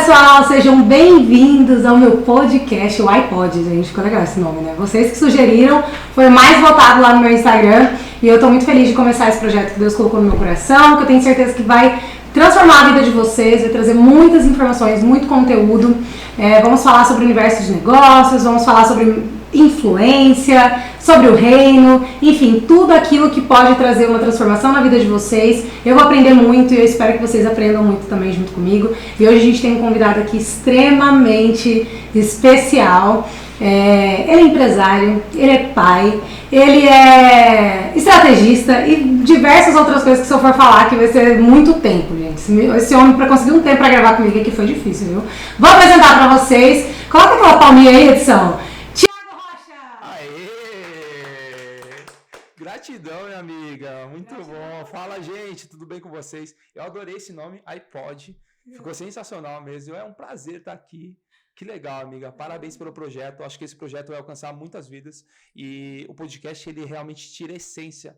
pessoal, sejam bem-vindos ao meu podcast, o iPod, gente, ficou legal esse nome, né? Vocês que sugeriram, foi mais votado lá no meu Instagram e eu tô muito feliz de começar esse projeto que Deus colocou no meu coração, que eu tenho certeza que vai transformar a vida de vocês, vai trazer muitas informações, muito conteúdo. Vamos falar sobre o universo de negócios, vamos falar sobre influência, sobre o reino, enfim, tudo aquilo que pode trazer uma transformação na vida de vocês. Eu vou aprender muito e eu espero que vocês aprendam muito também junto comigo. E hoje a gente tem um convidado aqui extremamente especial. Ele é empresário, ele é pai, ele é estrategista e diversas outras coisas que se eu for falar que vai ser muito tempo, gente. Esse homem, para conseguir um tempo para gravar comigo aqui foi difícil, viu? Vou apresentar para vocês. Coloca aquela palminha aí, edição. Gratidão, minha amiga. Muito bom. Fala, gente. Tudo bem com vocês? Eu adorei esse nome, iPod. Ficou sensacional mesmo. É um prazer estar aqui. Que legal, amiga. Parabéns pelo projeto. Acho que esse projeto vai alcançar muitas vidas. E o podcast, ele realmente tira a essência,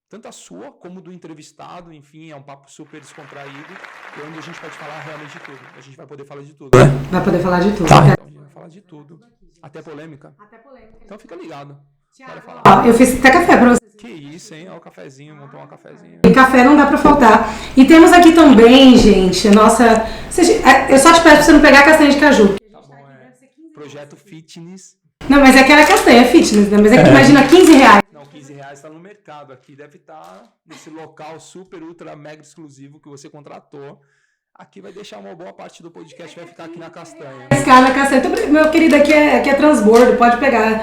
tanto a sua como do entrevistado. Enfim, é um papo super descontraído. E onde a gente pode falar realmente de tudo. A gente vai poder falar de tudo, né? Vai poder falar de tudo. Tá. Então a gente vai falar de tudo. Até polêmica. Então fica ligado. Bora falar. Ó, eu fiz até café pra vocês. Que isso, hein? Olha o cafezinho, montou uma cafezinha. E café não dá pra faltar. E temos aqui também, gente, a nossa... Eu só te peço pra você não pegar a castanha de caju. Tá bom, Projeto Fitness. Não, mas é aquela castanha fitness, né? Mas é que imagina R$15. Não, R$15 tá no mercado aqui. Deve estar nesse local super, ultra, mega exclusivo que você contratou. Aqui vai deixar uma boa parte do podcast, vai ficar aqui na castanha. Na castanha. Então, meu querido, aqui é transbordo, pode pegar.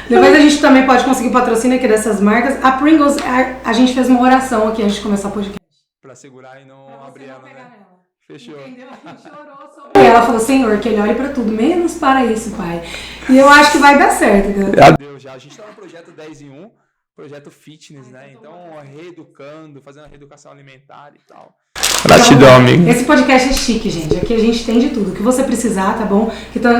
Depois a gente também pode conseguir patrocínio aqui dessas marcas. A Pringles, a gente fez uma oração aqui antes de começar o podcast. Pra segurar e não abrir ela, né? Fechou. Entendeu? A gente orou sobre... E ela falou, Senhor, que ele olhe pra tudo, menos para isso, Pai. E eu acho que vai dar certo. Deus, já. A gente tá no projeto 10 em 1, projeto fitness, né? Então, reeducando, fazendo a reeducação alimentar e tal. Gratidão, amigo. Esse podcast é chique, gente. Aqui a gente tem de tudo. O que você precisar, tá bom?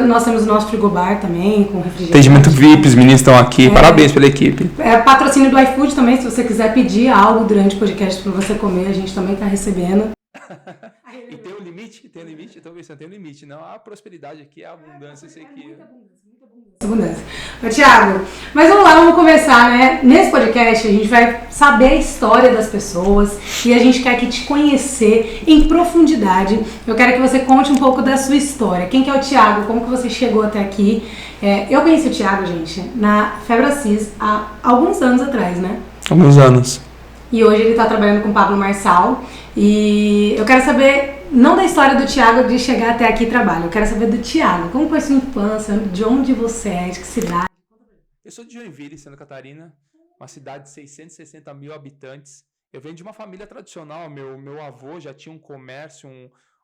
Nós temos o nosso frigobar também, com refrigerante. Atendimento VIP, os meninos estão aqui. Parabéns pela equipe. Patrocínio do iFood também, se você quiser pedir algo durante o podcast pra você comer, a gente também tá recebendo. E tem um limite? Tem um limite? Eu tô pensando, tem um limite. Não, a prosperidade aqui, a abundância, eu sei que... Muita abundância. Ô, Thiago, mas vamos lá, vamos começar, né? Nesse podcast a gente vai saber a história das pessoas e a gente quer aqui te conhecer em profundidade. Eu quero que você conte um pouco da sua história. Quem que é o Thiago? Como que você chegou até aqui? Eu conheci o Thiago, gente, na Febre Assis há alguns anos atrás, né? Alguns anos. E hoje ele está trabalhando com o Pablo Marçal. E eu quero saber, não da história do Thiago de chegar até aqui e trabalho, eu quero saber do Thiago. Como foi sua infância? De onde você é? De que cidade? Eu sou de Joinville, Santa Catarina, uma cidade de 660 mil habitantes. Eu venho de uma família tradicional. Meu avô já tinha um comércio,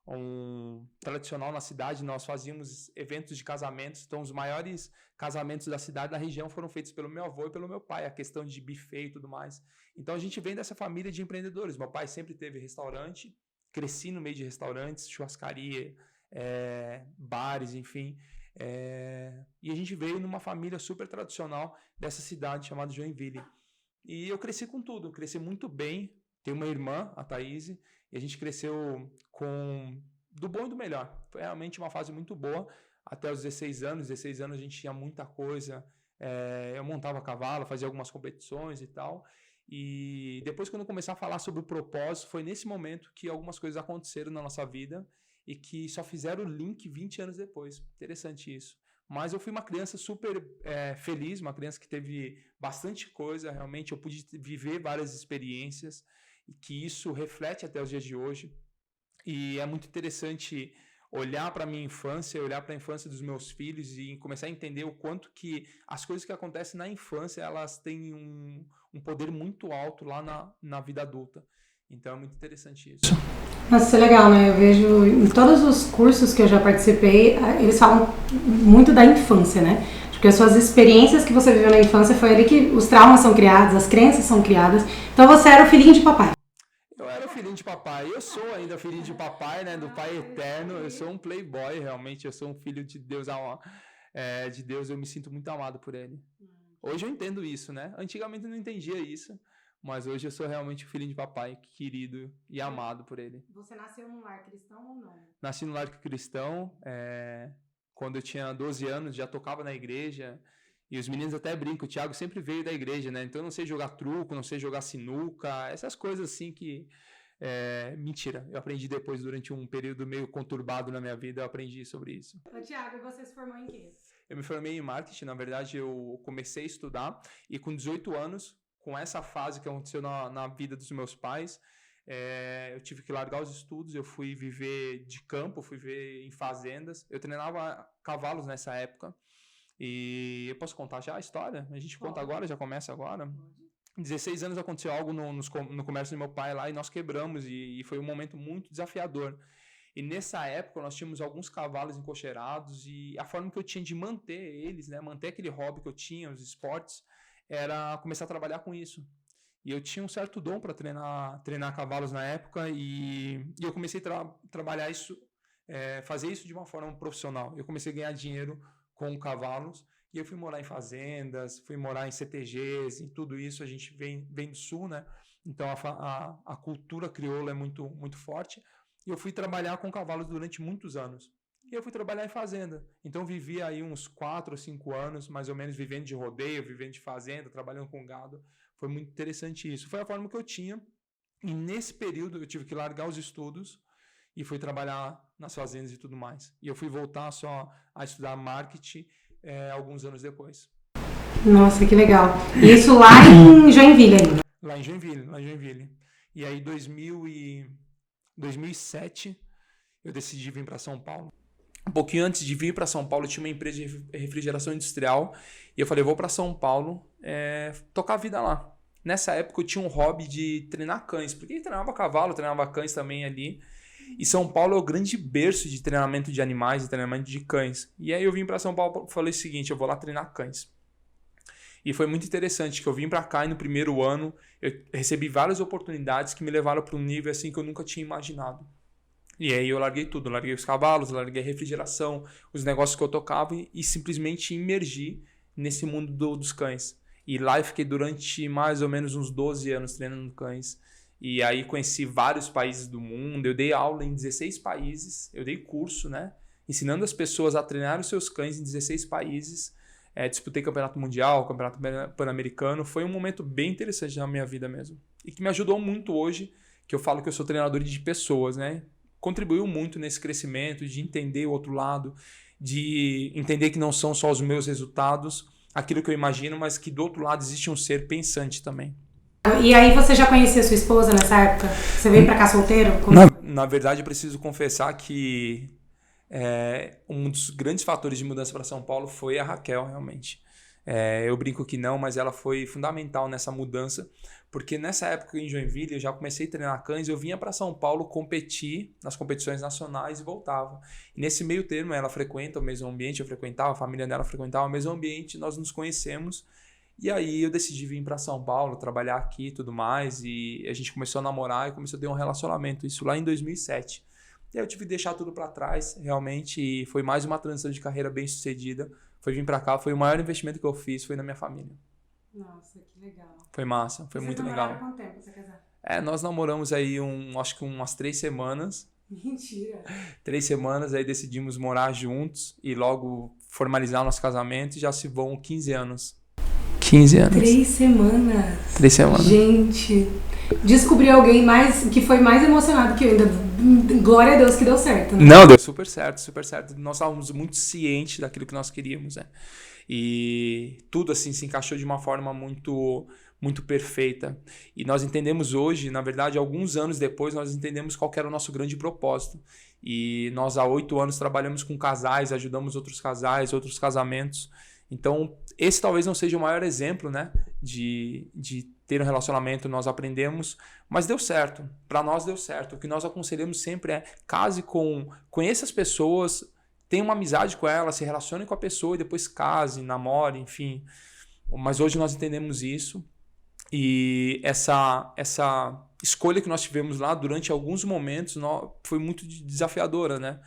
um tradicional na cidade. Nós fazíamos eventos de casamentos. Então, os maiores casamentos da cidade, da região, foram feitos pelo meu avô e pelo meu pai. A questão de buffet e tudo mais. Então, a gente vem dessa família de empreendedores. Meu pai sempre teve restaurante. Cresci no meio de restaurantes, churrascaria, bares, enfim. E a gente veio numa família super tradicional dessa cidade chamada Joinville. E eu cresci com tudo, cresci muito bem. Tenho uma irmã, a Thaís, e a gente cresceu com do bom e do melhor. Foi realmente uma fase muito boa. Até os 16 anos. 16 anos a gente tinha muita coisa. Eu montava cavalo, fazia algumas competições e tal. E depois, quando eu comecei a falar sobre o propósito, foi nesse momento que algumas coisas aconteceram na nossa vida e que só fizeram o link 20 anos depois. Interessante isso. Mas eu fui uma criança super feliz, uma criança que teve bastante coisa. Realmente eu pude viver várias experiências e que isso reflete até os dias de hoje. E é muito interessante olhar para a minha infância, olhar para a infância dos meus filhos e começar a entender o quanto que as coisas que acontecem na infância, elas têm um poder muito alto lá na vida adulta. Então é muito interessante isso. Nossa, isso é legal, né? Eu vejo em todos os cursos que eu já participei, eles falam muito da infância, né? Porque as suas experiências que você viveu na infância foi ali que os traumas são criados, as crenças são criadas. Então você era o filhinho de papai. Eu era o filhinho de papai, eu sou ainda filhinho de papai, né, do Pai Eterno. Eu sou um playboy, realmente, eu sou um filho de Deus, de Deus, eu me sinto muito amado por Ele. Hoje eu entendo isso, né? Antigamente eu não entendia isso, Mas hoje eu sou realmente o filho de papai, querido e amado por ele. Você nasceu num lar cristão ou não? Nasci no lar cristão, quando eu tinha 12 anos, já tocava na igreja. E os meninos até brincam, o Thiago sempre veio da igreja, né? Então eu não sei jogar truco, não sei jogar sinuca, essas coisas assim que... mentira, eu aprendi depois, durante um período meio conturbado na minha vida, eu aprendi sobre isso. Ô, Thiago, e você se formou em quê? Eu me formei em marketing, na verdade eu comecei a estudar e com 18 anos, com essa fase que aconteceu na vida dos meus pais, eu tive que largar os estudos, eu fui viver de campo, fui viver em fazendas, eu treinava cavalos nessa época. E eu posso contar já a história? A gente conta agora, já começa agora. 16 anos aconteceu algo no comércio do meu pai lá e nós quebramos e foi um momento muito desafiador. E nessa época nós tínhamos alguns cavalos encocheirados e a forma que eu tinha de manter eles, né, manter aquele hobby que eu tinha, os esportes, era começar a trabalhar com isso. E eu tinha um certo dom para treinar cavalos na época e eu comecei a trabalhar isso, fazer isso de uma forma profissional. Eu comecei a ganhar dinheiro com cavalos, e eu fui morar em fazendas, fui morar em CTGs, e tudo isso a gente vem do sul, né? Então a cultura crioula é muito, muito forte, e eu fui trabalhar com cavalos durante muitos anos. E eu fui trabalhar em fazenda, então vivi aí uns 4 ou 5 anos, mais ou menos, vivendo de rodeio, vivendo de fazenda, trabalhando com gado. Foi muito interessante isso. Foi a forma que eu tinha, e nesse período eu tive que largar os estudos, e fui trabalhar nas fazendas e tudo mais. E eu fui voltar só a estudar marketing alguns anos depois. Nossa, que legal. E isso lá em Joinville ainda? Lá em Joinville. E aí, 2007, eu decidi vir para São Paulo. Um pouquinho antes de vir para São Paulo, eu tinha uma empresa de refrigeração industrial. E eu falei, vou para São Paulo tocar a vida lá. Nessa época, eu tinha um hobby de treinar cães. Porque eu treinava cavalo, treinava cães também ali. E São Paulo é o grande berço de treinamento de animais e treinamento de cães. E aí eu vim para São Paulo e falei o seguinte, eu vou lá treinar cães. E foi muito interessante que eu vim para cá e no primeiro ano eu recebi várias oportunidades que me levaram para um nível assim que eu nunca tinha imaginado. E aí eu larguei tudo, larguei os cavalos, larguei a refrigeração, os negócios que eu tocava e simplesmente imergi nesse mundo dos cães. E lá eu fiquei durante mais ou menos uns 12 anos treinando cães. E aí conheci vários países do mundo, eu dei aula em 16 países, eu dei curso, né? Ensinando as pessoas a treinar os seus cães em 16 países. Disputei campeonato mundial, campeonato pan-americano. Foi um momento bem interessante na minha vida mesmo. E que me ajudou muito hoje, que eu falo que eu sou treinador de pessoas, né? Contribuiu muito nesse crescimento, de entender o outro lado, de entender que não são só os meus resultados, aquilo que eu imagino, mas que do outro lado existe um ser pensante também. E aí você já conhecia sua esposa nessa época? Você veio pra cá solteiro? Na verdade, eu preciso confessar que um dos grandes fatores de mudança para São Paulo foi a Raquel, realmente. Eu brinco que não, mas ela foi fundamental nessa mudança, porque nessa época em Joinville eu já comecei a treinar cães, eu vinha para São Paulo competir nas competições nacionais e voltava. E nesse meio termo ela frequenta o mesmo ambiente, eu frequentava, a família dela frequentava o mesmo ambiente, nós nos conhecemos. E aí eu decidi vir para São Paulo, trabalhar aqui e tudo mais, e a gente começou a namorar e começou a ter um relacionamento, isso lá em 2007. E aí eu tive que deixar tudo para trás, realmente, e foi mais uma transição de carreira bem sucedida. Foi vir para cá, foi o maior investimento que eu fiz, foi na minha família. Nossa, que legal. Foi massa, foi muito legal. Vocês namoraram quanto tempo pra você casar? Nós namoramos aí acho que umas 3 semanas. Mentira. 3 semanas, aí decidimos morar juntos e logo formalizar nosso casamento e já se vão 15 anos. 15 anos. 3 semanas. 3 semanas. Gente, descobri alguém que foi mais emocionado que eu ainda. Glória a Deus que deu certo, né? Não, deu super certo, super certo. Nós estávamos muito cientes daquilo que nós queríamos, né? E tudo assim se encaixou de uma forma muito, muito perfeita. E nós entendemos hoje, na verdade, alguns anos depois, nós entendemos qual que era o nosso grande propósito. E nós há 8 anos trabalhamos com casais, ajudamos outros casais, outros casamentos. Então, esse talvez não seja o maior exemplo, né, de ter um relacionamento, nós aprendemos, mas deu certo, para nós deu certo. O que nós aconselhamos sempre é conheça as pessoas, tenha uma amizade com elas, se relacione com a pessoa e depois case, namore, enfim. Mas hoje nós entendemos isso e essa escolha que nós tivemos lá durante alguns momentos foi muito desafiadora, né?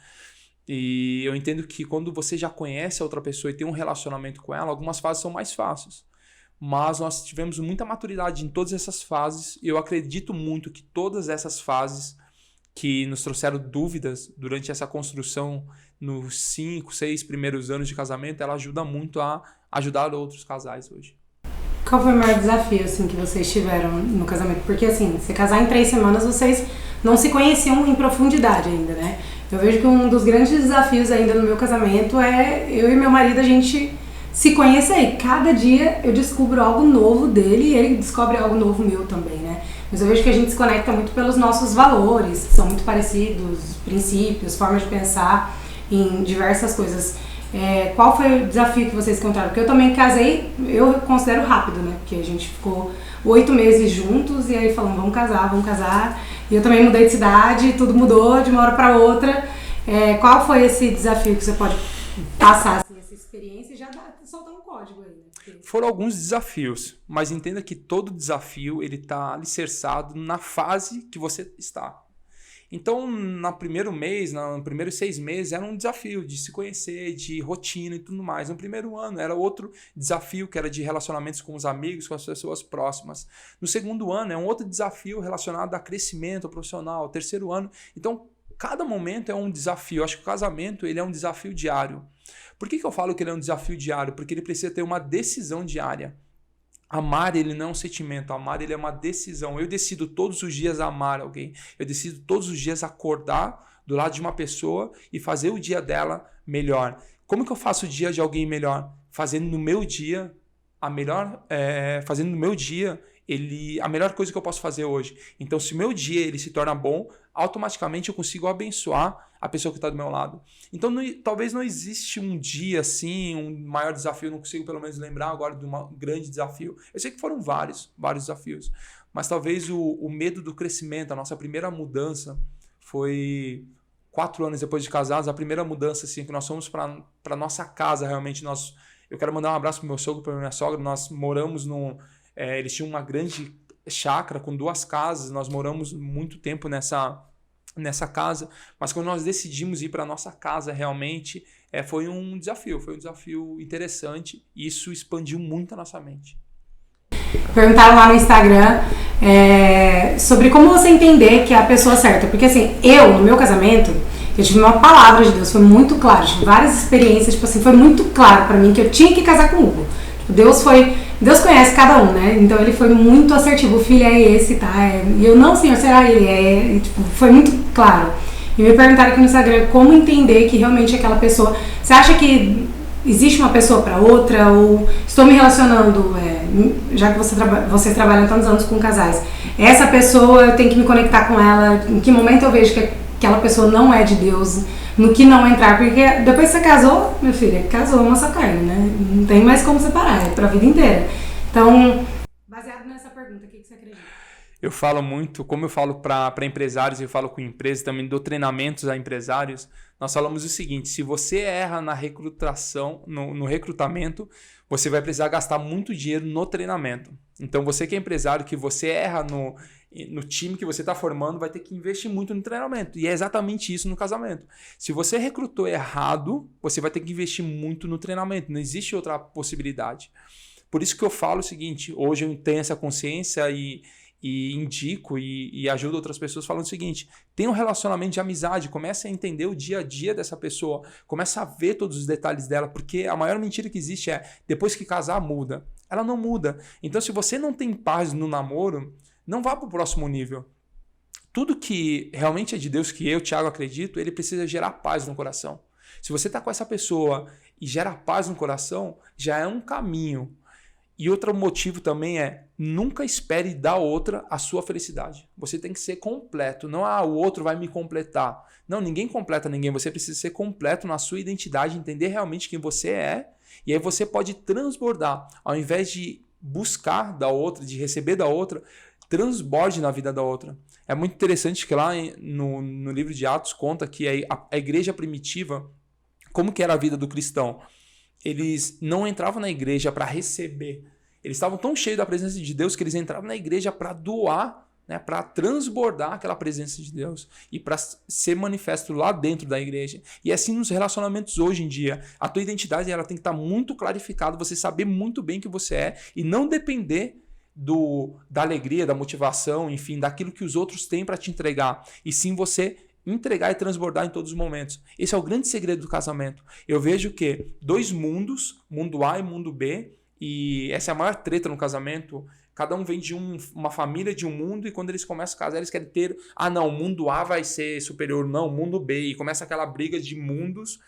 E eu entendo que quando você já conhece a outra pessoa e tem um relacionamento com ela, algumas fases são mais fáceis. mas nós tivemos muita maturidade em todas essas fases. Eu acredito muito que todas essas fases que nos trouxeram dúvidas durante essa construção nos 5, 6 primeiros anos de casamento, ela ajuda muito a ajudar outros casais hoje. Qual foi o maior desafio assim, que vocês tiveram no casamento? Porque assim, você casar em 3 semanas, vocês não se conheciam em profundidade ainda, né? Eu vejo que um dos grandes desafios ainda no meu casamento é eu e meu marido, a gente se conhecer. E cada dia eu descubro algo novo dele e ele descobre algo novo meu também, né? Mas eu vejo que a gente se conecta muito pelos nossos valores, que são muito parecidos, princípios, formas de pensar em diversas coisas. Qual foi o desafio que vocês encontraram? Porque eu também casei, eu considero rápido, né? Porque a gente ficou 8 meses juntos e aí falamos, vamos casar. E eu também mudei de cidade, tudo mudou de uma hora para outra. Qual foi esse desafio que você pode passar, assim, essa experiência e já soltar um código aí, né? Porque... Foram alguns desafios, mas entenda que todo desafio ele está alicerçado na fase que você está. Então, no primeiro mês, nos primeiros 6 meses, era um desafio de se conhecer, de rotina e tudo mais. No primeiro ano, era outro desafio, que era de relacionamentos com os amigos, com as pessoas próximas. No segundo ano, é um outro desafio relacionado a crescimento profissional. O terceiro ano, então, cada momento é um desafio. Eu acho que o casamento ele é um desafio diário. Por que eu falo que ele é um desafio diário? Porque ele precisa ter uma decisão diária. Amar, ele não é um sentimento. Amar, ele é uma decisão. Eu decido todos os dias amar alguém. Eu decido todos os dias acordar do lado de uma pessoa e fazer o dia dela melhor. Como que eu faço o dia de alguém melhor? Fazendo no meu dia a melhor coisa que eu posso fazer hoje. Então, se o meu dia ele se torna bom, automaticamente eu consigo abençoar a pessoa que está do meu lado. Então, talvez não existe um dia assim, um maior desafio, não consigo pelo menos lembrar agora de um grande desafio. Eu sei que foram vários desafios, mas talvez o medo do crescimento, a nossa primeira mudança foi 4 anos depois de casados, a primeira mudança assim, que nós fomos para nossa casa, realmente. Eu quero mandar um abraço para o meu sogro, para minha sogra. Nós moramos eles tinham uma grande chácara com 2 casas, nós moramos muito tempo nessa casa, mas quando nós decidimos ir para nossa casa realmente, foi um desafio interessante e isso expandiu muito a nossa mente. Perguntaram lá no Instagram sobre como você entender que é a pessoa certa, porque assim, no meu casamento, eu tive uma palavra de Deus, foi muito claro, tive várias experiências, tipo assim, foi muito claro para mim que eu tinha que casar com o Hugo. Deus conhece cada um, né? Então ele foi muito assertivo. O filho é esse, tá? E eu, não, senhor, será ele? E, tipo, foi muito claro. E me perguntaram aqui no Instagram como entender que realmente aquela pessoa... Você acha que existe uma pessoa para outra? Ou estou me relacionando, já que vocês trabalham tantos anos com casais, essa pessoa, eu tenho que me conectar com ela? Em que momento eu vejo que aquela pessoa não é de Deus? No que não entrar, porque depois que você casou, minha filha, casou uma só carne, né? Não tem mais como separar, é pra vida inteira. Então, baseado nessa pergunta, o que você acredita? Eu falo muito, como eu falo para empresários, eu falo com empresas, também dou treinamentos a empresários, nós falamos o seguinte: se você erra na recrutação, no recrutamento, você vai precisar gastar muito dinheiro no treinamento. Então, você que é empresário, que você erra no time que você está formando, vai ter que investir muito no treinamento. E é exatamente isso no casamento. Se você recrutou errado, você vai ter que investir muito no treinamento. Não existe outra possibilidade. Por isso que eu falo o seguinte: hoje eu tenho essa consciência e indico e ajudo outras pessoas falando o seguinte: tenha um relacionamento de amizade, comece a entender o dia a dia dessa pessoa, comece a ver todos os detalhes dela, porque a maior mentira que existe é depois que casar muda. Ela não muda. Então, se você não tem paz no namoro, não vá para o próximo nível. Tudo que realmente é de Deus, que eu, Thiago, acredito, ele precisa gerar paz no coração. Se você está com essa pessoa e gera paz no coração, já é um caminho. E outro motivo também é: nunca espere da outra a sua felicidade. Você tem que ser completo. Não, o outro vai me completar. Não, ninguém completa ninguém. Você precisa ser completo na sua identidade, entender realmente quem você é. E aí você pode transbordar. Ao invés de buscar da outra, de receber da outra, transborde na vida da outra. É muito interessante que lá no livro de Atos conta que a igreja primitiva, como que era a vida do cristão? Eles não entravam na igreja para receber. Eles estavam tão cheios da presença de Deus que eles entravam na igreja para doar né, para transbordar aquela presença de Deus e para ser manifesto lá dentro da igreja. E assim nos relacionamentos hoje em dia. A tua identidade ela tem que estar muito clarificada, você saber muito bem quem você é e não depender da alegria, da motivação, enfim, daquilo que os outros têm para te entregar. E sim você entregar e transbordar em todos os momentos. Esse é o grande segredo do casamento. Eu vejo que 2 mundos, mundo A e mundo B, e essa é a maior treta no casamento. Cada um vem de uma família de um mundo e quando eles começam a casar, eles querem ter... não, o mundo A vai ser superior, não, o mundo B. E começa aquela briga de mundos.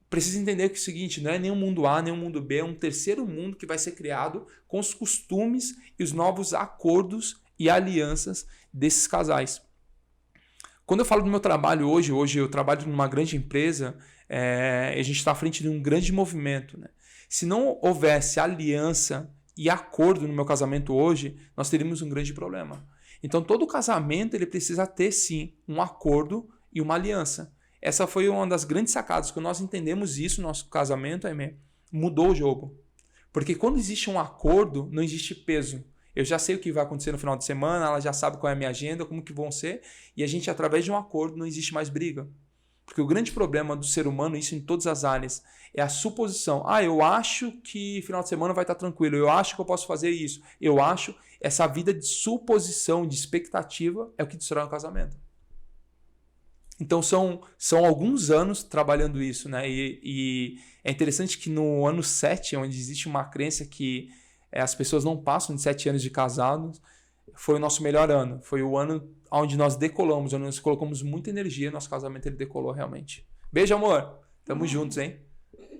Precisa entender que é o seguinte, não é nem o mundo A, nem o mundo B, é um terceiro mundo que vai ser criado com os costumes e os novos acordos e alianças desses casais. Quando eu falo do meu trabalho hoje eu trabalho numa grande empresa, a gente está à frente de um grande movimento, né? Se não houvesse aliança e acordo no meu casamento hoje, nós teríamos um grande problema. Então, todo casamento ele precisa ter, sim, um acordo e uma aliança. Essa foi uma das grandes sacadas. Quando nós entendemos isso no nosso casamento, mudou o jogo. Porque quando existe um acordo, não existe peso. Eu já sei o que vai acontecer no final de semana, ela já sabe qual é a minha agenda, como que vão ser, e a gente, através de um acordo, não existe mais briga. Porque o grande problema do ser humano, isso em todas as áreas, é a suposição. Eu acho que final de semana vai estar tranquilo, eu acho que eu posso fazer isso, eu acho. Essa vida de suposição, de expectativa, é o que destrói o casamento. Então são alguns anos trabalhando isso, né? E é interessante que no ano 7, onde existe uma crença que as pessoas não passam de 7 anos de casados, foi o nosso melhor ano. Foi o ano onde nós decolamos, onde nós colocamos muita energia, nosso casamento ele decolou realmente. Beijo, amor! Tamo juntos, hein?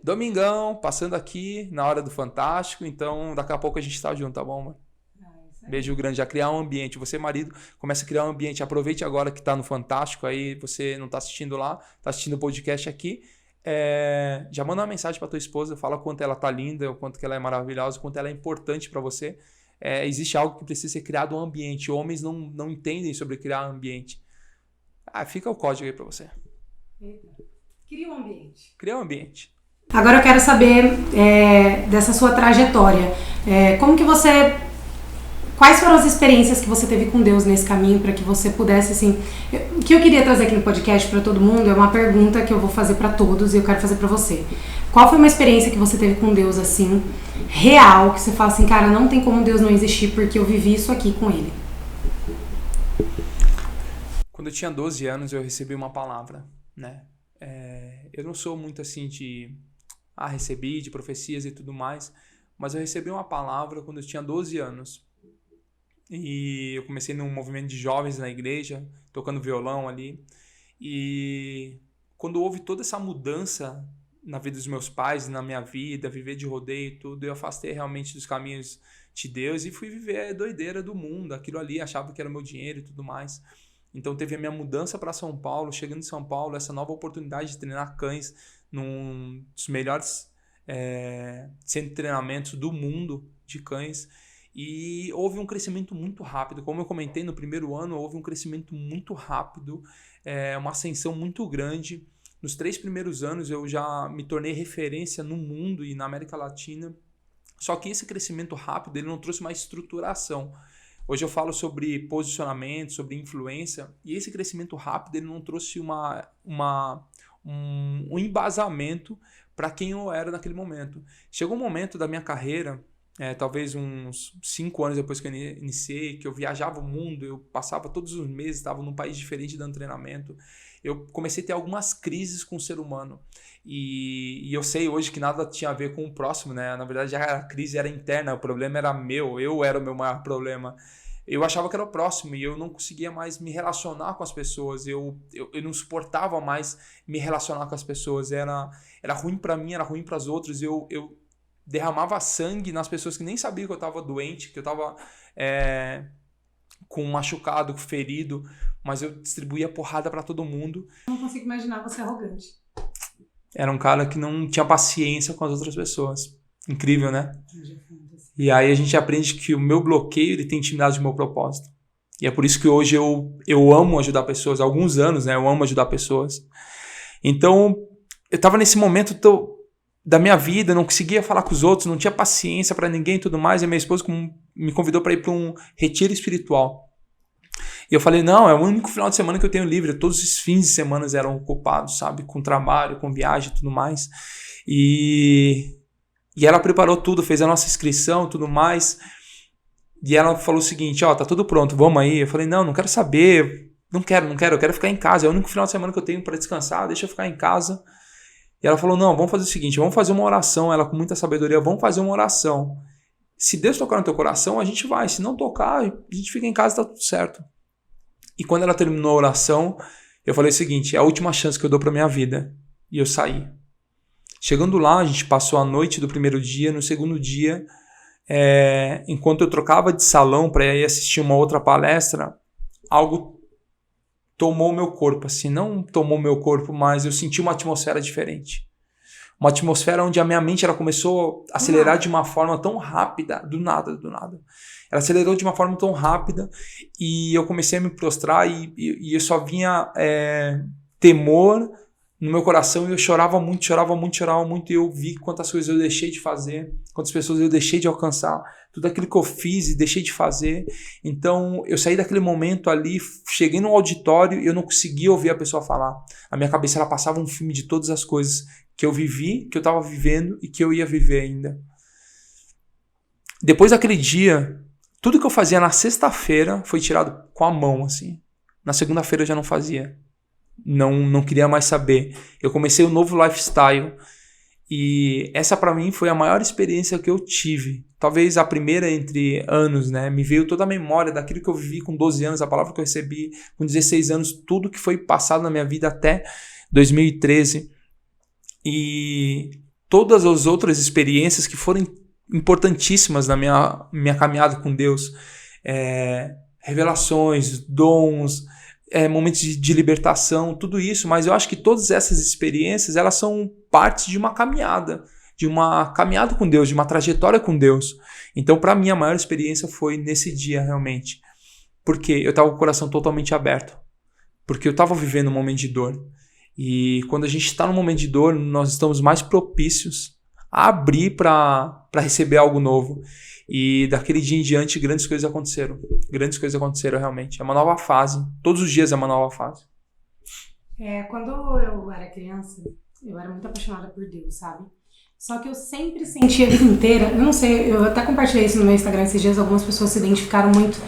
Domingão, passando aqui na hora do Fantástico, então daqui a pouco a gente tá junto, tá bom, amor? Beijo grande, já criar um ambiente. Você, marido, começa a criar um ambiente. Aproveite agora que tá no Fantástico, aí você não tá assistindo lá, tá assistindo o podcast aqui. Já manda uma mensagem pra tua esposa, fala o quanto ela tá linda, o quanto que ela é maravilhosa, o quanto ela é importante pra você. Existe algo que precisa ser criado, um ambiente. Homens não entendem sobre criar um ambiente. Fica o código aí pra você. Cria um ambiente. Cria um ambiente. Agora eu quero saber dessa sua trajetória. Como que você... Quais foram as experiências que você teve com Deus nesse caminho para que você pudesse, assim... O que eu queria trazer aqui no podcast para todo mundo é uma pergunta que eu vou fazer para todos e eu quero fazer para você. Qual foi uma experiência que você teve com Deus, assim, real, que você fala assim, cara, não tem como Deus não existir porque eu vivi isso aqui com Ele? Quando eu tinha 12 anos, eu recebi uma palavra, né? Eu não sou muito assim de... recebi de profecias e tudo mais, mas eu recebi uma palavra quando eu tinha 12 anos. E eu comecei num movimento de jovens na igreja, tocando violão ali. E quando houve toda essa mudança na vida dos meus pais, na minha vida, viver de rodeio e tudo, eu afastei realmente dos caminhos de Deus e fui viver a doideira do mundo. Aquilo ali, achava que era meu dinheiro e tudo mais. Então teve a minha mudança para São Paulo, chegando em São Paulo, essa nova oportunidade de treinar cães num dos melhores centros de treinamento do mundo de cães. E houve um crescimento muito rápido. Como eu comentei, no primeiro ano houve um crescimento muito rápido, uma ascensão muito grande. Nos 3 primeiros anos eu já me tornei referência no mundo e na América Latina. Só que esse crescimento rápido ele não trouxe uma estruturação. Hoje eu falo sobre posicionamento, sobre influência, e esse crescimento rápido ele não trouxe um embasamento para quem eu era naquele momento. Chegou um momento da minha carreira, talvez uns 5 anos depois que eu iniciei, que eu viajava o mundo, eu passava todos os meses, estava num país diferente dando treinamento, eu comecei a ter algumas crises com o ser humano. E eu sei hoje que nada tinha a ver com o próximo, né? Na verdade, a crise era interna, o problema era meu, eu era o meu maior problema. Eu achava que era o próximo e eu não conseguia mais me relacionar com as pessoas, eu não suportava mais me relacionar com as pessoas, era ruim para mim, era ruim para as outras, eu derramava sangue nas pessoas que nem sabiam que eu estava doente, que eu estava com um machucado, ferido, mas eu distribuía porrada para todo mundo. Não consigo imaginar você arrogante. Era um cara que não tinha paciência com as outras pessoas. Incrível, né? E aí a gente aprende que o meu bloqueio ele tem intimidade com o meu propósito. E é por isso que hoje eu amo ajudar pessoas. Há alguns anos, né? Eu amo ajudar pessoas. Então, eu estava nesse momento da minha vida, não conseguia falar com os outros, não tinha paciência para ninguém e tudo mais. E minha esposa me convidou para ir para um retiro espiritual. E eu falei, não, é o único final de semana que eu tenho livre. Todos os fins de semana eram ocupados, sabe? Com trabalho, com viagem e tudo mais. E ela preparou tudo, fez a nossa inscrição e tudo mais. E ela falou o seguinte, ó, tá tudo pronto, vamos aí. Eu falei, não quero saber, não quero, eu quero ficar em casa. É o único final de semana que eu tenho para descansar, deixa eu ficar em casa. E ela falou, não, vamos fazer o seguinte, vamos fazer uma oração. Ela com muita sabedoria, vamos fazer uma oração. Se Deus tocar no teu coração, a gente vai. Se não tocar, a gente fica em casa, tá tudo certo. E quando ela terminou a oração, eu falei o seguinte, é a última chance que eu dou pra minha vida. E eu saí. Chegando lá, a gente passou a noite do primeiro dia. No segundo dia, enquanto eu trocava de salão para ir assistir uma outra palestra, algo tomou meu corpo. Assim, não tomou meu corpo, mas eu senti uma atmosfera diferente. Uma atmosfera onde a minha mente ela começou a acelerar de uma forma tão rápida, do nada. Ela acelerou de uma forma tão rápida e eu comecei a me prostrar e eu só vinha temor no meu coração e eu chorava muito e eu vi quantas coisas eu deixei de fazer, quantas pessoas eu deixei de alcançar, tudo aquilo que eu fiz e deixei de fazer. Então eu saí daquele momento ali, cheguei no auditório e eu não conseguia ouvir a pessoa falar. A minha cabeça ela passava um filme de todas as coisas que eu vivi, que eu estava vivendo e que eu ia viver ainda. Depois daquele dia, tudo que eu fazia na sexta-feira foi tirado com a mão, assim. Na segunda-feira eu já não fazia. Não queria mais saber. Eu comecei um novo lifestyle e essa para mim foi a maior experiência que eu tive. Talvez a primeira entre anos, né? Me veio toda a memória daquilo que eu vivi com 12 anos, a palavra que eu recebi com 16 anos, tudo que foi passado na minha vida até 2013. E todas as outras experiências que foram importantíssimas na minha caminhada com Deus. Revelações, dons, momentos de libertação, tudo isso, mas eu acho que todas essas experiências, elas são partes de uma caminhada com Deus, de uma trajetória com Deus. Então, para mim, a maior experiência foi nesse dia, realmente, porque eu estava com o coração totalmente aberto, porque eu estava vivendo um momento de dor, e quando a gente está num momento de dor, nós estamos mais propícios a abrir para receber algo novo. E daquele dia em diante, grandes coisas aconteceram. Grandes coisas aconteceram, realmente. É uma nova fase. Todos os dias é uma nova fase. Quando eu era criança, eu era muito apaixonada por Deus, sabe? Só que eu sempre senti a vida inteira, eu não sei, eu até compartilhei isso no meu Instagram esses dias, algumas pessoas se identificaram muito,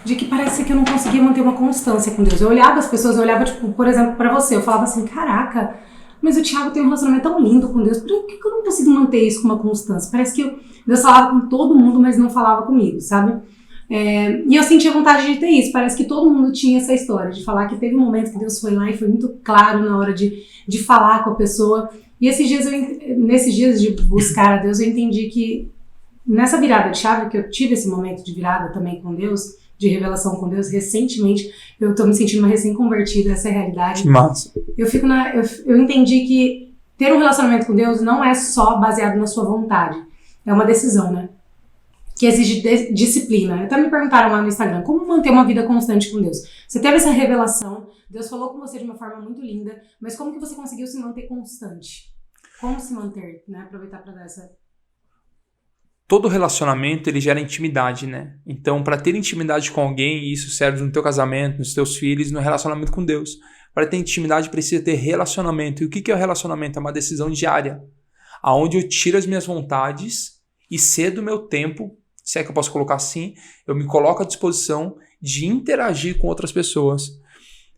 de que parece que eu não conseguia manter uma constância com Deus. Eu olhava as pessoas, eu olhava, tipo, por exemplo, pra você, eu falava assim, caraca, mas o Thiago tem um relacionamento tão lindo com Deus, por que eu não consigo manter isso com uma constância? Parece que Deus falava com todo mundo, mas não falava comigo, sabe? E eu sentia vontade de ter isso, parece que todo mundo tinha essa história, de falar que teve um momento que Deus foi lá e foi muito claro na hora de falar com a pessoa. E nesses dias de buscar a Deus, eu entendi que nessa virada de chave, que eu tive esse momento de virada também com Deus, de revelação com Deus, recentemente, eu tô me sentindo uma recém-convertida, essa é a realidade. Massa. Eu entendi que ter um relacionamento com Deus não é só baseado na sua vontade, é uma decisão, né? Que exige disciplina. Até me perguntaram lá no Instagram, como manter uma vida constante com Deus? Você teve essa revelação, Deus falou com você de uma forma muito linda, mas como que você conseguiu se manter constante? Como se manter, né? Aproveitar para dar essa... Todo relacionamento, ele gera intimidade, né? Então, para ter intimidade com alguém, isso serve no teu casamento, nos teus filhos, no relacionamento com Deus. Para ter intimidade, precisa ter relacionamento. E o que é o relacionamento? É uma decisão diária, onde eu tiro as minhas vontades e cedo o meu tempo, se é que eu posso colocar assim, eu me coloco à disposição de interagir com outras pessoas.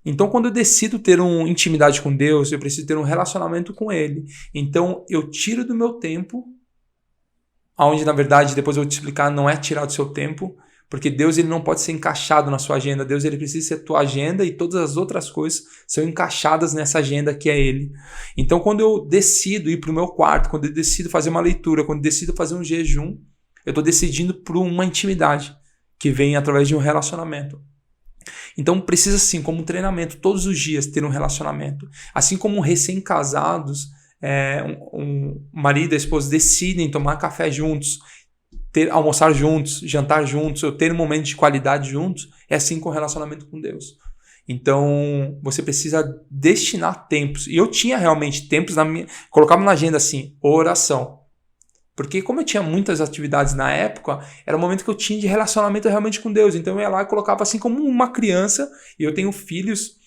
Então, quando eu decido ter uma intimidade com Deus, eu preciso ter um relacionamento com Ele. Então, eu tiro do meu tempo, onde, na verdade, depois eu vou te explicar, não é tirar do seu tempo, porque Deus ele não pode ser encaixado na sua agenda. Deus ele precisa ser tua agenda e todas as outras coisas são encaixadas nessa agenda que é Ele. Então, quando eu decido ir para o meu quarto, quando eu decido fazer uma leitura, quando eu decido fazer um jejum, eu estou decidindo por uma intimidade que vem através de um relacionamento. Então precisa sim, como um treinamento, todos os dias ter um relacionamento. Assim como recém-casados, um marido e a esposa decidem tomar café juntos, almoçar juntos, jantar juntos, ou ter um momento de qualidade juntos, é assim com o relacionamento com Deus. Então você precisa destinar tempos. E eu tinha realmente tempos colocava na agenda assim, oração. Porque como eu tinha muitas atividades na época, era o momento que eu tinha de relacionamento realmente com Deus. Então eu ia lá e colocava assim como uma criança, e eu tenho filhos,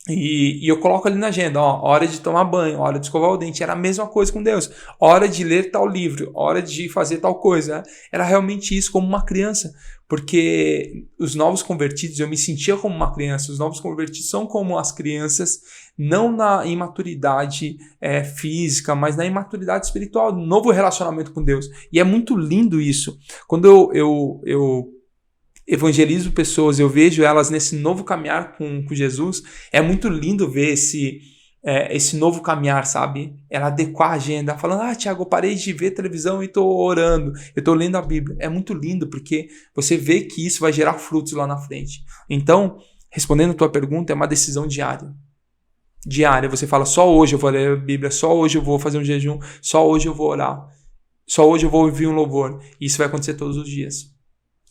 e eu coloco ali na agenda, ó, hora de tomar banho, hora de escovar o dente, era a mesma coisa com Deus, hora de ler tal livro, hora de fazer tal coisa, né? Era realmente isso, como uma criança, porque os novos convertidos, eu me sentia como uma criança, os novos convertidos são como as crianças, não na imaturidade física, mas na imaturidade espiritual, no novo relacionamento com Deus, e é muito lindo isso, quando eu evangelizo pessoas, eu vejo elas nesse novo caminhar com Jesus, é muito lindo ver esse novo caminhar, sabe? Ela adequar a agenda, falando, Thiago, eu parei de ver televisão e estou orando, eu estou lendo a Bíblia. É muito lindo, porque você vê que isso vai gerar frutos lá na frente. Então, respondendo a tua pergunta, é uma decisão diária. Diária, você fala, só hoje eu vou ler a Bíblia, só hoje eu vou fazer um jejum, só hoje eu vou orar, só hoje eu vou ouvir um louvor. E isso vai acontecer todos os dias.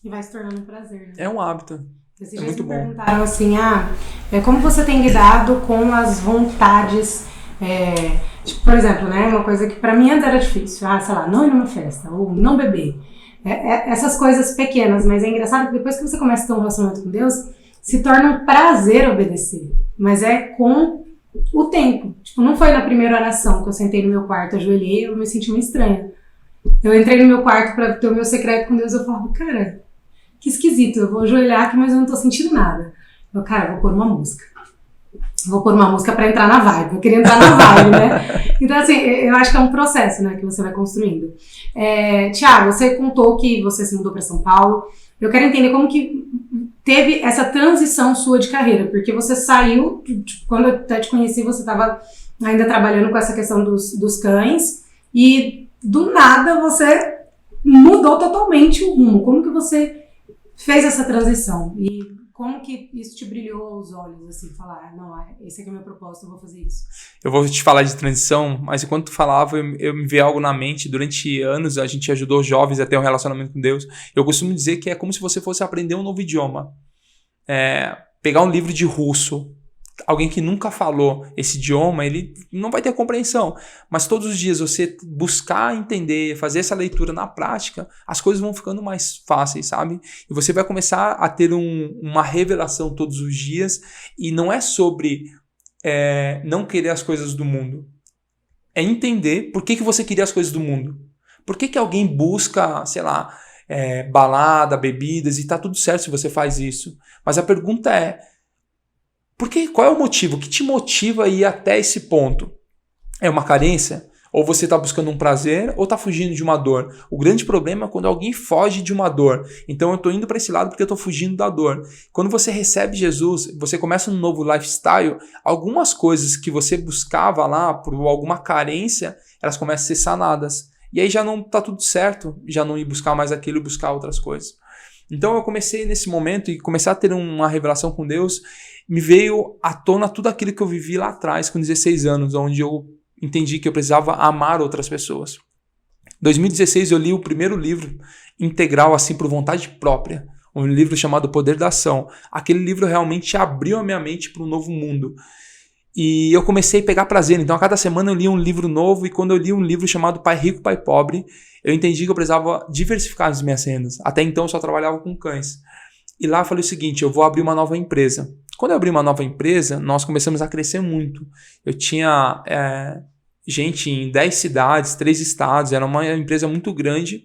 E vai se tornando um prazer, né? É um hábito. Esses dias muito bom. Perguntaram assim, como você tem lidado com as vontades, tipo, por exemplo, né, uma coisa que pra mim antes era difícil, sei lá, não ir numa festa, ou não beber. Essas coisas pequenas, mas é engraçado que depois que você começa a ter um relacionamento com Deus, se torna um prazer obedecer, mas é com o tempo. Tipo, não foi na primeira oração que eu sentei no meu quarto, ajoelhei, eu me senti meio estranha. Eu entrei no meu quarto pra ter o meu secreto com Deus, eu falava, cara, que esquisito, eu vou ajoelhar aqui, mas eu não tô sentindo nada. Eu, cara, vou pôr uma música. Vou pôr uma música pra entrar na vibe. Eu queria entrar na vibe, né? Então, assim, eu acho que é um processo, né, que você vai construindo. Thiago, você contou que você se mudou pra São Paulo. Eu quero entender como que teve essa transição sua de carreira, porque você saiu, quando eu até te conheci, você estava ainda trabalhando com essa questão dos cães, e do nada você mudou totalmente o rumo. Como que você fez essa transição? E como que isso te brilhou aos olhos, assim, falar, não, esse aqui é o meu propósito, eu vou fazer isso? Eu vou te falar de transição, mas enquanto tu falava, eu me veio algo na mente. Durante anos, a gente ajudou jovens a ter um relacionamento com Deus. Eu costumo dizer que é como se você fosse aprender um novo idioma. Pegar um livro de russo, alguém que nunca falou esse idioma, ele não vai ter compreensão. Mas todos os dias você buscar entender, fazer essa leitura na prática, as coisas vão ficando mais fáceis, sabe? E você vai começar a ter uma revelação todos os dias. E não é sobre não querer as coisas do mundo. É entender por que você queria as coisas do mundo. Por que alguém busca, sei lá, balada, bebidas, e tá tudo certo se você faz isso. Mas a pergunta é, qual é o motivo? O que te motiva a ir até esse ponto? É uma carência? Ou você está buscando um prazer ou está fugindo de uma dor? O grande problema é quando alguém foge de uma dor. Então eu estou indo para esse lado porque eu estou fugindo da dor. Quando você recebe Jesus, você começa um novo lifestyle, algumas coisas que você buscava lá por alguma carência, elas começam a ser sanadas. E aí já não está tudo certo, já não ir buscar mais aquilo e buscar outras coisas. Então eu comecei nesse momento e começar a ter uma revelação com Deus. Me veio à tona tudo aquilo que eu vivi lá atrás, com 16 anos, onde eu entendi que eu precisava amar outras pessoas. Em 2016 eu li o primeiro livro integral, assim, por vontade própria, um livro chamado O Poder da Ação. Aquele livro realmente abriu a minha mente para um novo mundo. E eu comecei a pegar prazer. Então a cada semana eu lia um livro novo, e quando eu li um livro chamado Pai Rico, Pai Pobre, eu entendi que eu precisava diversificar as minhas rendas. Até então eu só trabalhava com cães. E lá eu falei o seguinte, eu vou abrir uma nova empresa. Quando eu abri uma nova empresa, nós começamos a crescer muito. Eu tinha gente em 10 cidades, 3 estados, era uma empresa muito grande.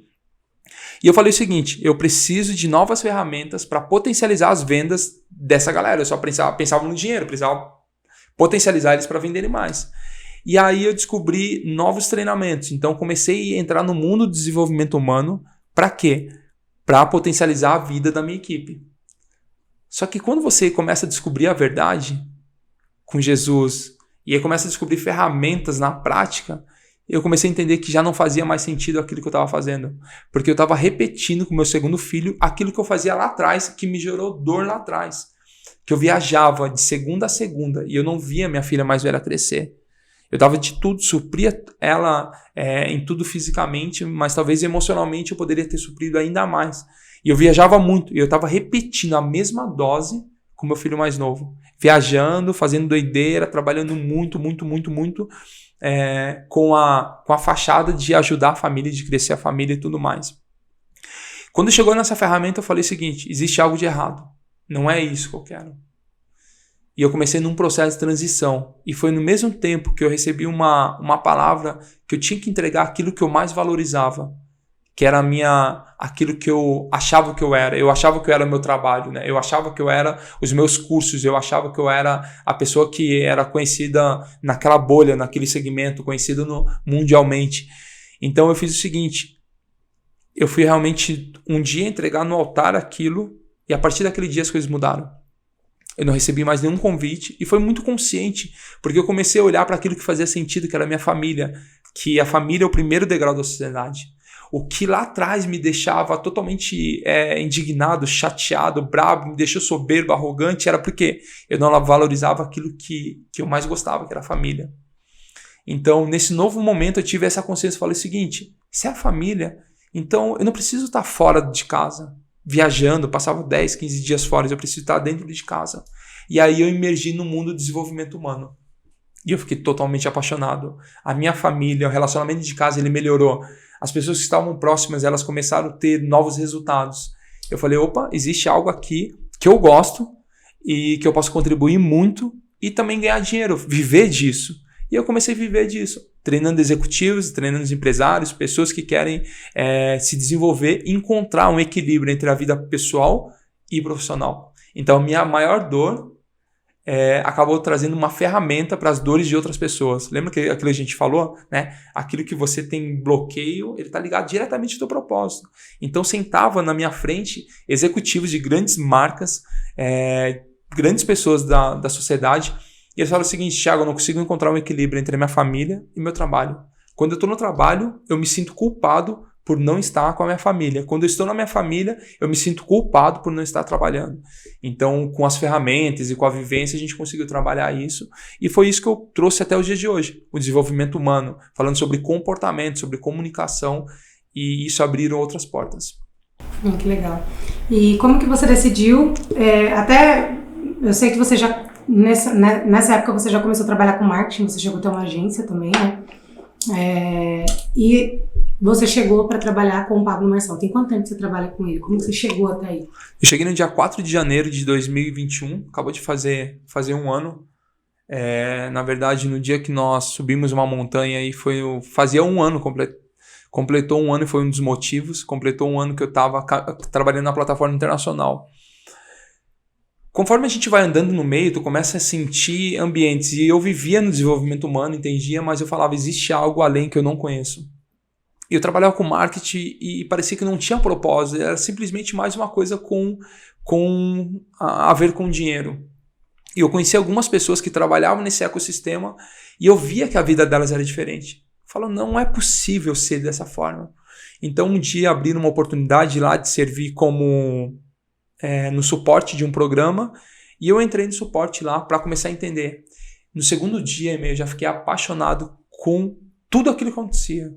E eu falei o seguinte, eu preciso de novas ferramentas para potencializar as vendas dessa galera. Eu só pensava no dinheiro, precisava potencializar eles para venderem mais. E aí eu descobri novos treinamentos. Então comecei a entrar no mundo do desenvolvimento humano. Para quê? Para potencializar a vida da minha equipe. Só que quando você começa a descobrir a verdade com Jesus, e aí começa a descobrir ferramentas na prática, eu comecei a entender que já não fazia mais sentido aquilo que eu estava fazendo. Porque eu estava repetindo com o meu segundo filho aquilo que eu fazia lá atrás, que me gerou dor lá atrás. Que eu viajava de segunda a segunda e eu não via minha filha mais velha crescer. Eu dava de tudo, supria ela em tudo fisicamente, mas talvez emocionalmente eu poderia ter suprido ainda mais. E eu viajava muito, e eu estava repetindo a mesma dose com meu filho mais novo. Viajando, fazendo doideira, trabalhando muito, muito, muito, muito. com a fachada de ajudar a família, de crescer a família e tudo mais. Quando chegou nessa ferramenta, eu falei o seguinte: existe algo de errado. Não é isso que eu quero. E eu comecei num processo de transição. E foi no mesmo tempo que eu recebi uma palavra que eu tinha que entregar aquilo que eu mais valorizava, que era aquilo que eu achava que eu era. Eu achava que eu era o meu trabalho, né? Eu achava que eu era os meus cursos, eu achava que eu era a pessoa que era conhecida naquela bolha, naquele segmento, conhecida mundialmente. Então eu fiz o seguinte: eu fui realmente um dia entregar no altar aquilo, e a partir daquele dia as coisas mudaram. Eu não recebi mais nenhum convite e foi muito consciente, porque eu comecei a olhar para aquilo que fazia sentido, que era a minha família, que a família é o primeiro degrau da sociedade. O que lá atrás me deixava totalmente indignado, chateado, bravo, me deixou soberbo, arrogante, era porque eu não valorizava aquilo que eu mais gostava, que era a família. Então, nesse novo momento, eu tive essa consciência e falei o seguinte: se é a família, então eu não preciso estar fora de casa, viajando, passava 10, 15 dias fora, eu preciso estar dentro de casa. E aí eu emergi no mundo do desenvolvimento humano. E eu fiquei totalmente apaixonado. A minha família, o relacionamento de casa, ele melhorou. As pessoas que estavam próximas, elas começaram a ter novos resultados. Eu falei, opa, existe algo aqui que eu gosto e que eu posso contribuir muito e também ganhar dinheiro, viver disso. E eu comecei a viver disso, treinando executivos, treinando empresários, pessoas que querem se desenvolver e encontrar um equilíbrio entre a vida pessoal e profissional. Então, minha maior dor acabou trazendo uma ferramenta para as dores de outras pessoas. Lembra que aquilo que a gente falou? Né? Aquilo que você tem bloqueio, ele está ligado diretamente ao teu propósito. Então, sentava na minha frente executivos de grandes marcas, grandes pessoas da sociedade, e eles falam o seguinte: Thiago, eu não consigo encontrar um equilíbrio entre a minha família e meu trabalho. Quando eu estou no trabalho, eu me sinto culpado por não estar com a minha família. Quando eu estou na minha família, eu me sinto culpado por não estar trabalhando. Então, com as ferramentas e com a vivência, a gente conseguiu trabalhar isso. E foi isso que eu trouxe até os dias de hoje. O desenvolvimento humano, falando sobre comportamento, sobre comunicação, e isso abriram outras portas. Que legal. E como que você decidiu, até eu sei que você já, nessa época você já começou a trabalhar com marketing, você chegou a ter uma agência também, né? E você chegou para trabalhar com o Pablo Marçal. Tem quanto tempo você trabalha com ele? Como você chegou até aí? Eu cheguei no dia 4 de janeiro de 2021, acabou de fazer um ano. Na verdade, no dia que nós subimos uma montanha, e fazia um ano, completou um ano e foi um dos motivos. Completou um ano que eu estava trabalhando na plataforma internacional. Conforme a gente vai andando no meio, tu começa a sentir ambientes. E eu vivia no desenvolvimento humano, entendia, mas eu falava, existe algo além que eu não conheço. Eu trabalhava com marketing e parecia que não tinha propósito, era simplesmente mais uma coisa a ver com dinheiro. E eu conheci algumas pessoas que trabalhavam nesse ecossistema e eu via que a vida delas era diferente. Eu falo, não é possível ser dessa forma. Então um dia abriram uma oportunidade lá de servir no suporte de um programa, e eu entrei no suporte lá para começar a entender. No segundo dia e meio eu já fiquei apaixonado com tudo aquilo que acontecia.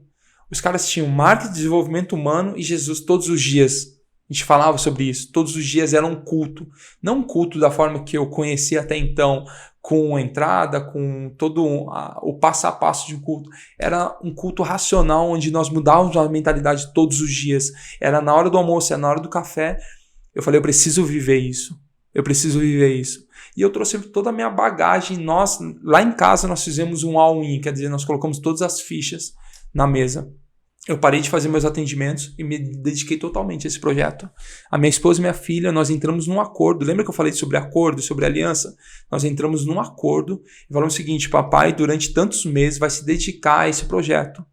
Os caras tinham marketing, desenvolvimento humano e Jesus todos os dias. A gente falava sobre isso. Todos os dias era um culto. Não um culto da forma que eu conhecia até então, com a entrada, com todo o passo a passo de um culto. Era um culto racional, onde nós mudávamos a mentalidade todos os dias. Era na hora do almoço, era na hora do café. Eu falei, eu preciso viver isso. Eu preciso viver isso. E eu trouxe toda a minha bagagem. Nós, lá em casa, nós fizemos um all-in, quer dizer, nós colocamos todas as fichas na mesa. Eu parei de fazer meus atendimentos e me dediquei totalmente a esse projeto. A minha esposa e minha filha, nós entramos num acordo. Lembra que eu falei sobre acordo, sobre aliança? Nós entramos num acordo e falamos o seguinte: papai, durante tantos meses, vai se dedicar a esse projeto.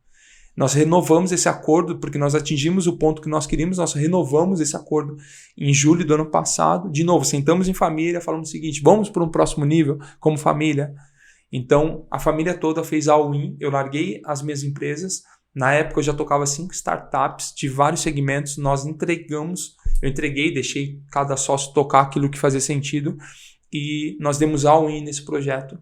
Nós renovamos esse acordo porque nós atingimos o ponto que nós queríamos, nós renovamos esse acordo em julho do ano passado. De novo, sentamos em família, falamos o seguinte: vamos para um próximo nível como família. Então, a família toda fez all-in, eu larguei as minhas empresas. Na época eu já tocava 5 startups de vários segmentos, eu entreguei, deixei cada sócio tocar aquilo que fazia sentido e nós demos all-in nesse projeto.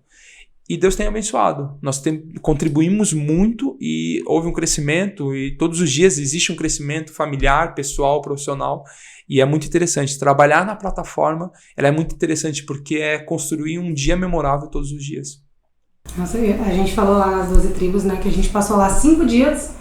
E Deus tem abençoado, nós contribuímos muito e houve um crescimento e todos os dias existe um crescimento familiar, pessoal, profissional e é muito interessante. Trabalhar na plataforma ela é muito interessante porque é construir um dia memorável todos os dias. Nossa, a gente falou lá nas 12 tribos, né, que a gente passou lá 5 dias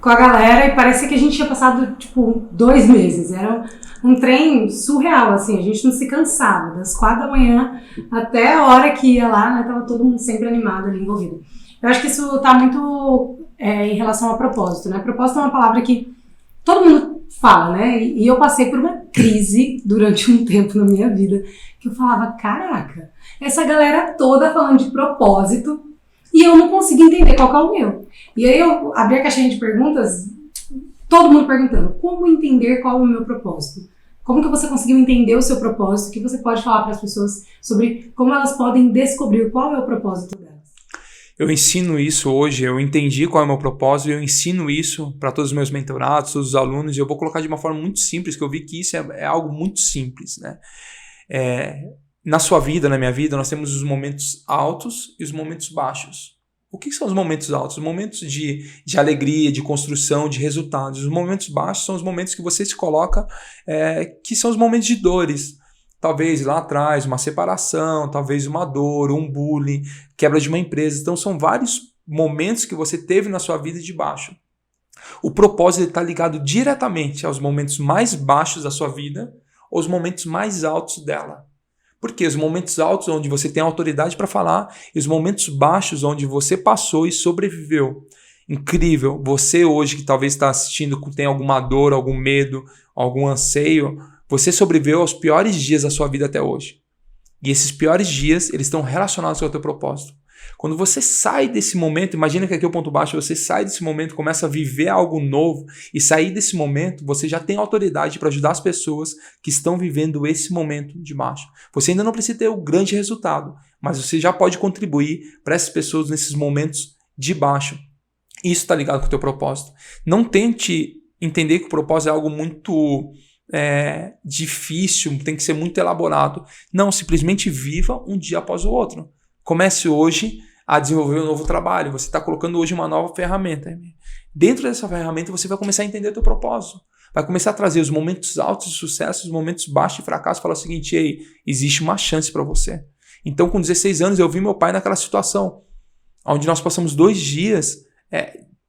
com a galera e parecia que a gente tinha passado, tipo, 2 meses. Era um trem surreal, assim, a gente não se cansava. Das 4 da manhã até a hora que ia lá, né, tava todo mundo sempre animado ali, envolvido. Eu acho que isso tá muito em relação a propósito, né? Propósito é uma palavra que todo mundo fala, né? E eu passei por uma crise durante um tempo na minha vida que eu falava, caraca, essa galera toda falando de propósito e eu não consegui entender qual que é o meu. E aí eu abri a caixinha de perguntas, todo mundo perguntando, como entender qual é o meu propósito? Como que você conseguiu entender o seu propósito? O que você pode falar para as pessoas sobre como elas podem descobrir qual é o propósito delas? Eu ensino isso hoje, eu entendi qual é o meu propósito, eu ensino isso para todos os meus mentorados, todos os alunos, e eu vou colocar de uma forma muito simples, que eu vi que isso é algo muito simples, né? Na sua vida, na minha vida, nós temos os momentos altos e os momentos baixos. O que são os momentos altos? Os momentos de alegria, de construção, de resultados. Os momentos baixos são os momentos que você se coloca, que são os momentos de dores. Talvez lá atrás uma separação, talvez uma dor, um bullying, quebra de uma empresa. Então são vários momentos que você teve na sua vida de baixo. O propósito está ligado diretamente aos momentos mais baixos da sua vida ou os momentos mais altos dela. Porque os momentos altos onde você tem autoridade para falar e os momentos baixos onde você passou e sobreviveu. Incrível. Você hoje que talvez está assistindo, tem alguma dor, algum medo, algum anseio, você sobreviveu aos piores dias da sua vida até hoje. E esses piores dias, eles estão relacionados ao teu propósito. Quando você sai desse momento, imagina que aqui é o ponto baixo, você sai desse momento, começa a viver algo novo e sair desse momento, você já tem autoridade para ajudar as pessoas que estão vivendo esse momento de baixo. Você ainda não precisa ter o grande resultado, mas você já pode contribuir para essas pessoas nesses momentos de baixo. Isso está ligado com o teu propósito. Não tente entender que o propósito é algo muito difícil, tem que ser muito elaborado. Não, simplesmente viva um dia após o outro. Comece hoje a desenvolver um novo trabalho. Você está colocando hoje uma nova ferramenta. Dentro dessa ferramenta você vai começar a entender o teu propósito. Vai começar a trazer os momentos altos de sucesso, os momentos baixos de fracasso. Falar o seguinte, ei, existe uma chance para você. Então com 16 anos eu vi meu pai naquela situação, onde nós passamos 2 dias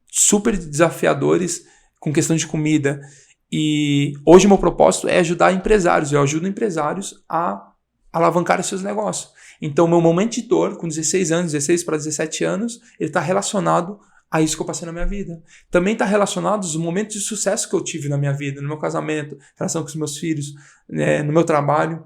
super desafiadores com questão de comida. E hoje o meu propósito é ajudar empresários. Eu ajudo empresários a alavancar os seus negócios. Então, o meu momento de dor, com 16 anos, 16 para 17 anos, ele está relacionado a isso que eu passei na minha vida. Também está relacionado aos momentos de sucesso que eu tive na minha vida, no meu casamento, relação com os meus filhos, no meu trabalho.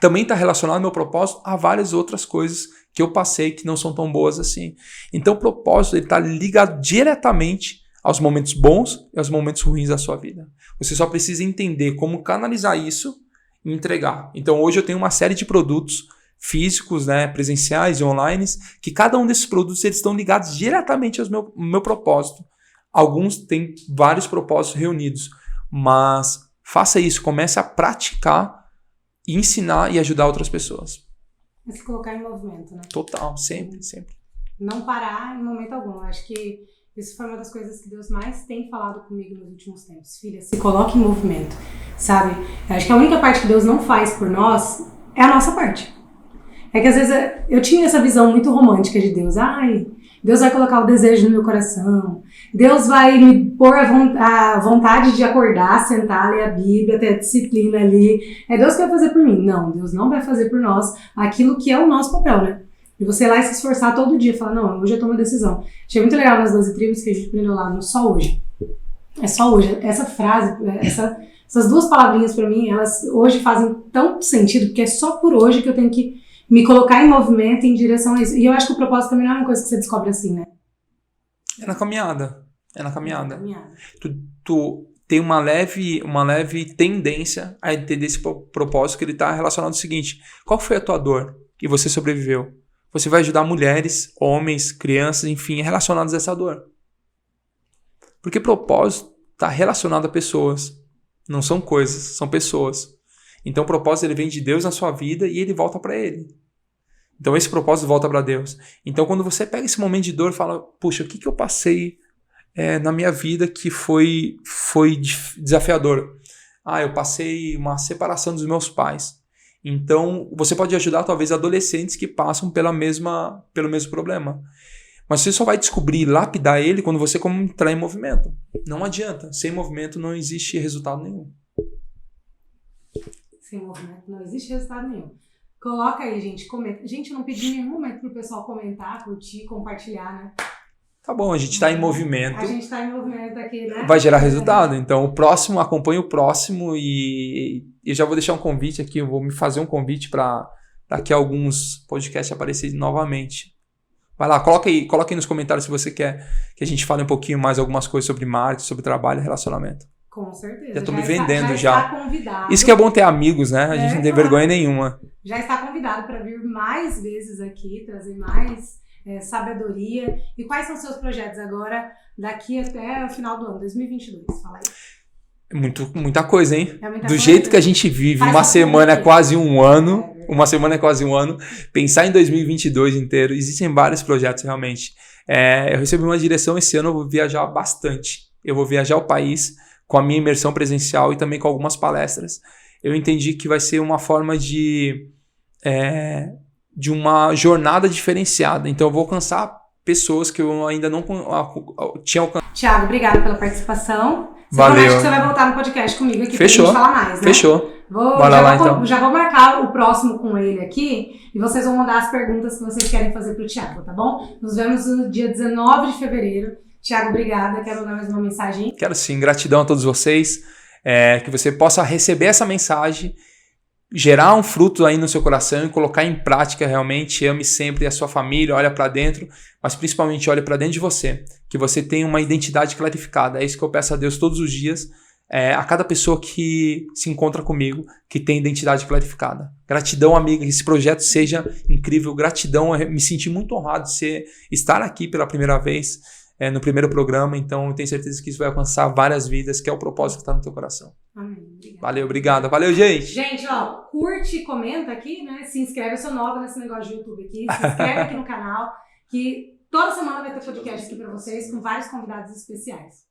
Também está relacionado ao meu propósito a várias outras coisas que eu passei que não são tão boas assim. Então, o propósito está ligado diretamente aos momentos bons e aos momentos ruins da sua vida. Você só precisa entender como canalizar isso e entregar. Então, hoje eu tenho uma série de produtos físicos, presenciais e online, que cada um desses produtos eles estão ligados diretamente ao meu propósito. Alguns têm vários propósitos reunidos, mas faça isso, comece a praticar, ensinar e ajudar outras pessoas. É se colocar em movimento, né? Total, sempre. Não parar em momento algum. Acho que isso foi uma das coisas que Deus mais tem falado comigo nos últimos tempos. Filha, se coloque em movimento, sabe? Acho que a única parte que Deus não faz por nós é a nossa parte. É que às vezes eu tinha essa visão muito romântica de Deus. Deus vai colocar o desejo no meu coração. Deus vai me pôr a vontade de acordar, sentar, ler a Bíblia, ter a disciplina ali. É Deus que vai fazer por mim. Não, Deus não vai fazer por nós aquilo que é o nosso papel, né? E você ir lá e se esforçar todo dia. Falar, não, hoje eu tomo uma decisão. Achei muito legal nas 12 tribos que a gente aprendeu lá no Só Hoje. É só hoje. Essa frase, essas 2 palavrinhas pra mim, elas hoje fazem tanto sentido, porque é só por hoje que eu tenho que me colocar em movimento em direção a isso. E eu acho que o propósito também não é uma coisa que você descobre assim, né? É na caminhada. Tu tem uma leve tendência a entender esse propósito que ele está relacionado ao seguinte: qual foi a tua dor e você sobreviveu? Você vai ajudar mulheres, homens, crianças, enfim, relacionados a essa dor. Porque propósito está relacionado a pessoas. Não são coisas, são pessoas. Então o propósito ele vem de Deus na sua vida e ele volta para ele. Então esse propósito volta para Deus. Então quando você pega esse momento de dor e fala, puxa, o que eu passei na minha vida que foi desafiador? Eu passei uma separação dos meus pais. Então, você pode ajudar talvez adolescentes que passam pelo mesmo problema. Mas você só vai descobrir e lapidar ele quando você entrar em movimento. Não adianta. Sem movimento não existe resultado nenhum. Sem movimento não existe resultado nenhum. Coloca aí, gente, comenta. Gente, eu não pedi em nenhum momento pro pessoal comentar, curtir, compartilhar, né? Tá bom, a gente tá em movimento. A gente tá em movimento aqui, né? Vai gerar resultado. Então, o próximo, acompanha o próximo e eu já vou deixar um convite aqui, eu vou me fazer um convite para daqui a alguns podcasts aparecer novamente. Vai lá, coloca aí nos comentários se você quer que a gente fale um pouquinho mais algumas coisas sobre marketing, sobre trabalho e relacionamento. Com certeza. Já tô me vendendo já. Está convidado. Isso que é bom ter amigos, né? A gente não tem vergonha nenhuma. Já está convidado para vir mais vezes aqui, trazer mais sabedoria. E quais são os seus projetos agora, daqui até o final do ano, 2022? Fala aí. Muita coisa, hein? Do jeito que a gente vive, uma semana é quase um ano. Uma semana é quase um ano. Pensar em 2022 inteiro. Existem vários projetos, realmente. Eu recebi uma direção esse ano, eu vou viajar bastante. Eu vou viajar o país com a minha imersão presencial e também com algumas palestras. Eu entendi que vai ser uma forma de uma jornada diferenciada. Então eu vou alcançar pessoas que eu ainda não tinha alcançado. Thiago, obrigado pela participação. Valeu. Acho que você vai voltar no podcast comigo aqui Fechou. pra gente falar mais, né? Fechou. Já vou marcar o próximo com ele aqui e vocês vão mandar as perguntas que vocês querem fazer pro Thiago, tá bom? Nos vemos no dia 19 de fevereiro. Thiago, obrigada. Quer mandar mais uma mensagem? Quero sim. Gratidão a todos vocês. Que você possa receber essa mensagem, gerar um fruto aí no seu coração e colocar em prática realmente. Ame sempre a sua família, olha para dentro, mas principalmente olha para dentro de você. Que você tenha uma identidade clarificada. É isso que eu peço a Deus todos os dias. A cada pessoa que se encontra comigo, que tem identidade clarificada. Gratidão, amiga, que esse projeto seja incrível. Gratidão, eu me senti muito honrado de estar aqui pela primeira vez, no primeiro programa. Então, eu tenho certeza que isso vai alcançar várias vidas, que é o propósito que está no teu coração. Amém. Obrigada. Valeu, obrigado. Valeu, gente. Gente, curte e comenta aqui, né? Se inscreve, eu sou nova nesse negócio de YouTube aqui. Se inscreve aqui no canal, que toda semana vai ter podcast aqui para vocês, com vários convidados especiais.